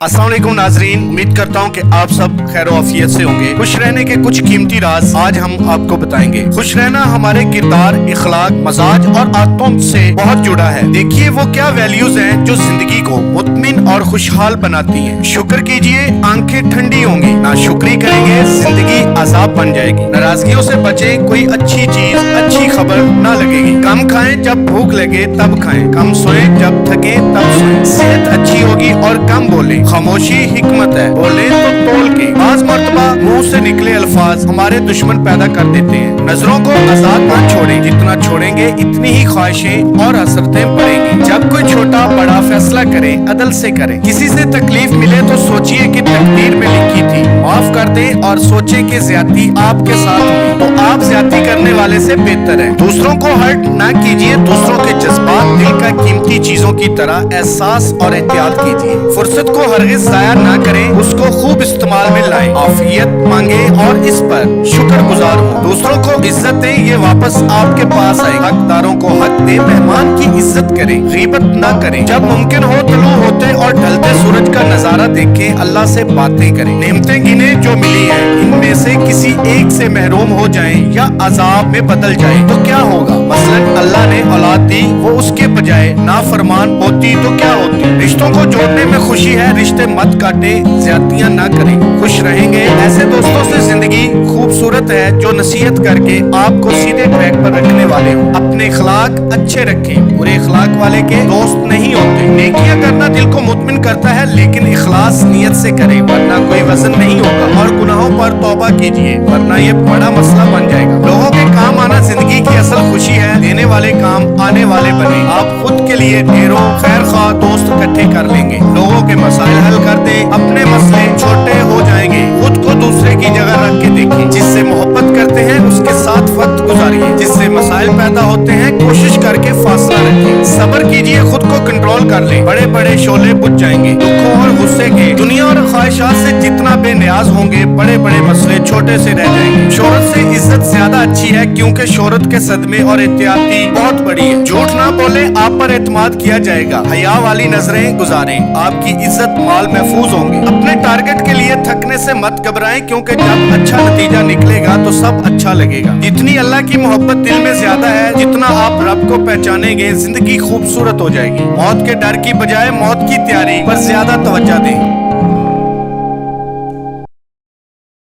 अस्सलाम वालेकुम नाजरीन, उम्मीद करता हूँ कि आप सब खैर आफियत से होंगे। खुश रहने के कुछ कीमती राज आज हम आपको बताएंगे। खुश रहना हमारे किरदार, इखलाक, मजाज और आदतों से बहुत जुड़ा है। देखिए वो क्या वैल्यूज हैं जो जिंदगी को मुतमिन और खुशहाल बनाती हैं। शुक्र कीजिए, आंखें ठंडी होंगी। नाशुक्री करेंगे, जिंदगी अजाब बन जाएगी। नाराजगियों से बचे, कोई अच्छी चीज, अच्छी खबर ना लगेगी। कम खाएं, जब भूख लगे तब खाएं। कम सोएं, जब थके तब सोएं। सेहत अच्छी होगी और कम बोलें। खामोशी हिकमत है, बोले तो तोल के। आज मर्तबा मुंह से निकले अल्फाज हमारे दुश्मन पैदा कर देते हैं। नजरों को आजाद ना छोड़ें, जितना छोड़ेंगे इतनी ही ख्वाहिशें और हसरतें बढ़ेंगी। जब कोई छोटा बड़ा फैसला करें, अदल से करें। किसी से तकलीफ मिले तो सोचिए कि तकदीर में लिखी थी। माफ कर दें और सोचें कि ज्यादती आपके साथ हुई तो आप ज्यादती करने वाले से बेहतर है। दूसरों को हर्ट ना कीजिए, दूसरों के जज्बात दिल का कीमती चीजों की तरह एहसास और एहतियात कीजिए। फुर्सत को हरगिज़ ज़ाया ना करें, उसको खूब इस्तेमाल में लाएं। आफियत मांगे और इस पर शुक्रगुजार हो। दूसरों को इज्जत दें, ये वापस आपके पास आए। हकदारों को हक दें, मेहमान की इज्जत करें, गीबत ना करें। जब मुमकिन हो तुलू होते और ढलते सूरज का नजारा देखें, अल्लाह से बातें करें। नेमतें गिने जो मिली है, इनमें से किसी एक से महरूम हो जाएं या अजाब में बदल जाए तो क्या होगा। मसलन अल्लाह ने औलाद दी, वो उसके बजाय नाफरमान होती तो क्या होती। रिश्तों को जोड़ने में खुशी है, रिश्ते मत काटे, ज्यादतियां ना करें, खुश रहेंगे। ऐसे दोस्तों से जिंदगी खूबसूरत है जो नसीहत करके आपको सीधे ट्रैक पर रखने वाले हो। अपने इखलाक अच्छे रखें, बुरे इखलाक वाले के दोस्त नहीं होते। नेकियां करना दिल को मुतमिन करता है, लेकिन इखलास नियत से करें वरना कोई वजन नहीं होगा। और गुनाहों पर तौबा कीजिए वरना ये बड़ा मसला बन जाएगा। लोगों के काम आना जिंदगी की असल खुशी है। देने वाले काम आने वाले बने। आप खुद के लिए ढेरों खैर खा दोस्त इकट्ठे कर लेंगे। लोगों के मसाइल हल कर दे, अपने मसले छोटे हो जाएंगे। खुद को दूसरे की जगह रख के देखिए। जिससे मोहब्बत करते हैं उसके साथ वक्त गुजारिए। जिससे मसाइल पैदा होते हैं कोशिश करके फासला रखिए। सब्र कीजिए, खुद को कंट्रोल कर ले। बड़े बड़े शोले बुझ जाएंगे। दुखों और गुस्से के, दुनिया और ख्वाहिशात से जितना बेनियाज होंगे, बड़े बड़े मसले छोटे से रह जाएंगे। शोहरत से इज्जत ज्यादा अच्छी है, क्योंकि शोहरत के सदमे और एहतियाती बहुत बड़ी है। झूठ ना बोले, आप पर एतमाद किया जाएगा। हया वाली नजरें गुजारें, आपकी इज्जत माल महफूज होंगे। अपने टारगेट के लिए थकने से मत घबराएं, क्योंकि जब अच्छा नतीजा निकलेगा तो सब अच्छा लगेगा। जितनी अल्लाह की मोहब्बत दिल में ज्यादा है, जितना आप रब को पहचानेंगे, जिंदगी खूबसूरत हो जाएगी। मौत के डर की बजाय मौत की तैयारी पर ज्यादा तवज्जो दें।